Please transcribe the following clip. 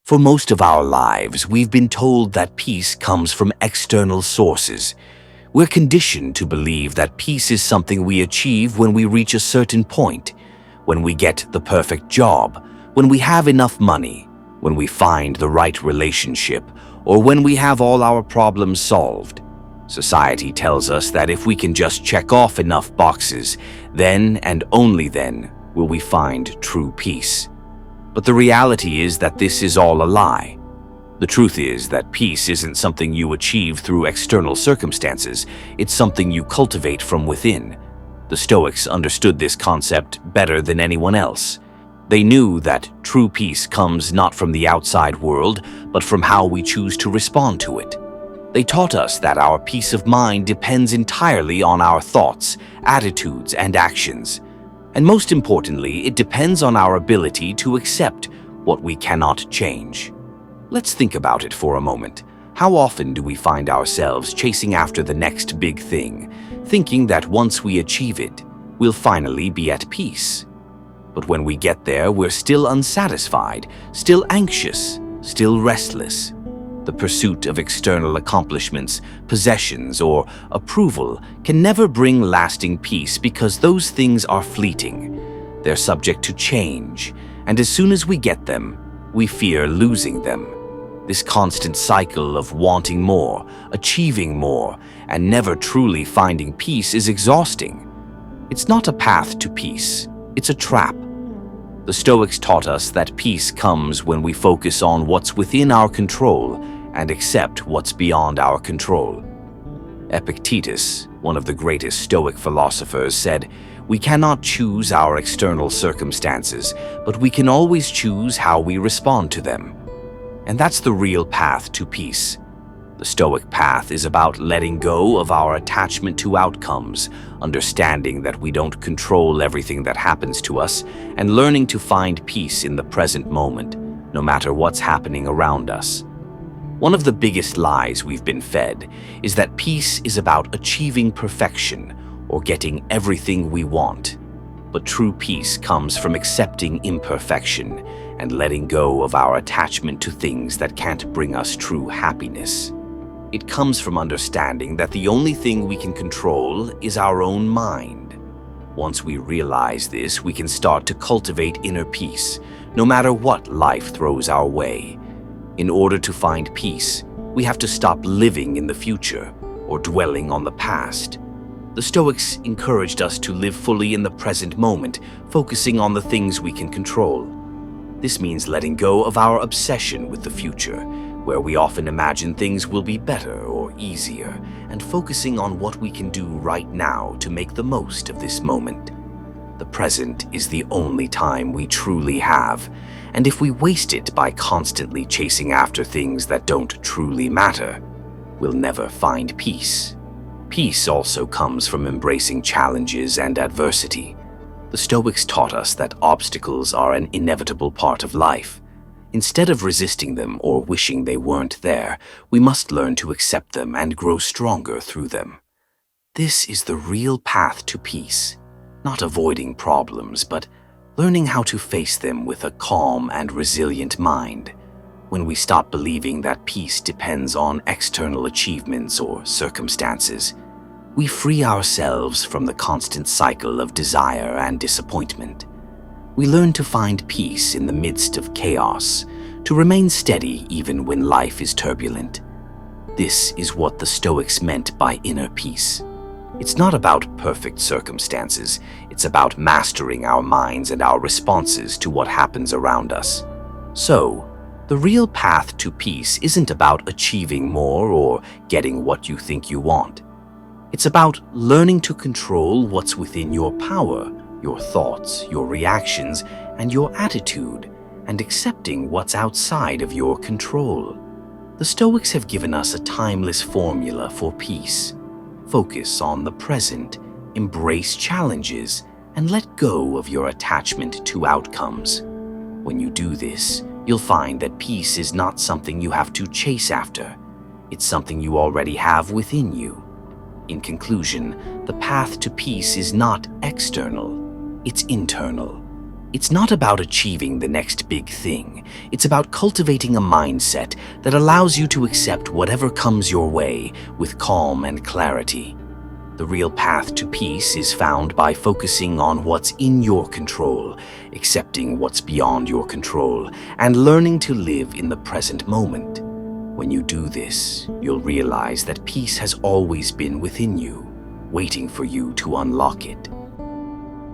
For most of our lives, we've been told that peace comes from external sources. We're conditioned to believe that peace is something we achieve when we reach a certain point, when we get the perfect job, when we have enough money, when we find the right relationship, or when we have all our problems solved. Society tells us that if we can just check off enough boxes, then and only then will we find true peace. But the reality is that this is all a lie. The truth is that peace isn't something you achieve through external circumstances, it's something you cultivate from within. The Stoics understood this concept better than anyone else. They knew that true peace comes not from the outside world, but from how we choose to respond to it. They taught us that our peace of mind depends entirely on our thoughts, attitudes, and actions. And most importantly, it depends on our ability to accept what we cannot change. Let's think about it for a moment. How often do we find ourselves chasing after the next big thing, thinking that once we achieve it, we'll finally be at peace? But when we get there, we're still unsatisfied, still anxious, still restless. The pursuit of external accomplishments, possessions, or approval can never bring lasting peace because those things are fleeting. They're subject to change, and as soon as we get them, we fear losing them. This constant cycle of wanting more, achieving more, and never truly finding peace is exhausting. It's not a path to peace, it's a trap. The Stoics taught us that peace comes when we focus on what's within our control and accept what's beyond our control. Epictetus, one of the greatest Stoic philosophers, said, "We cannot choose our external circumstances, but we can always choose how we respond to them." And that's the real path to peace. The Stoic path is about letting go of our attachment to outcomes, understanding that we don't control everything that happens to us, and learning to find peace in the present moment, no matter what's happening around us. One of the biggest lies we've been fed is that peace is about achieving perfection or getting everything we want. But true peace comes from accepting imperfection and letting go of our attachment to things that can't bring us true happiness. It comes from understanding that the only thing we can control is our own mind. Once we realize this, we can start to cultivate inner peace, no matter what life throws our way. In order to find peace, we have to stop living in the future or dwelling on the past. The Stoics encouraged us to live fully in the present moment, focusing on the things we can control. This means letting go of our obsession with the future, where we often imagine things will be better or easier, and focusing on what we can do right now to make the most of this moment. The present is the only time we truly have, and if we waste it by constantly chasing after things that don't truly matter, we'll never find peace. Peace also comes from embracing challenges and adversity. The Stoics taught us that obstacles are an inevitable part of life. Instead of resisting them or wishing they weren't there, we must learn to accept them and grow stronger through them. This is the real path to peace, not avoiding problems, but learning how to face them with a calm and resilient mind. When we stop believing that peace depends on external achievements or circumstances, we free ourselves from the constant cycle of desire and disappointment. We learn to find peace in the midst of chaos, to remain steady even when life is turbulent. This is what the Stoics meant by inner peace. It's not about perfect circumstances, it's about mastering our minds and our responses to what happens around us. So, the real path to peace isn't about achieving more or getting what you think you want. It's about learning to control what's within your power, your thoughts, your reactions, and your attitude, and accepting what's outside of your control. The Stoics have given us a timeless formula for peace. Focus on the present, embrace challenges, and let go of your attachment to outcomes. When you do this, you'll find that peace is not something you have to chase after. It's something you already have within you. In conclusion, the path to peace is not external, it's internal. It's not about achieving the next big thing. It's about cultivating a mindset that allows you to accept whatever comes your way with calm and clarity. The real path to peace is found by focusing on what's in your control, accepting what's beyond your control, and learning to live in the present moment. When you do this, you'll realize that peace has always been within you, waiting for you to unlock it.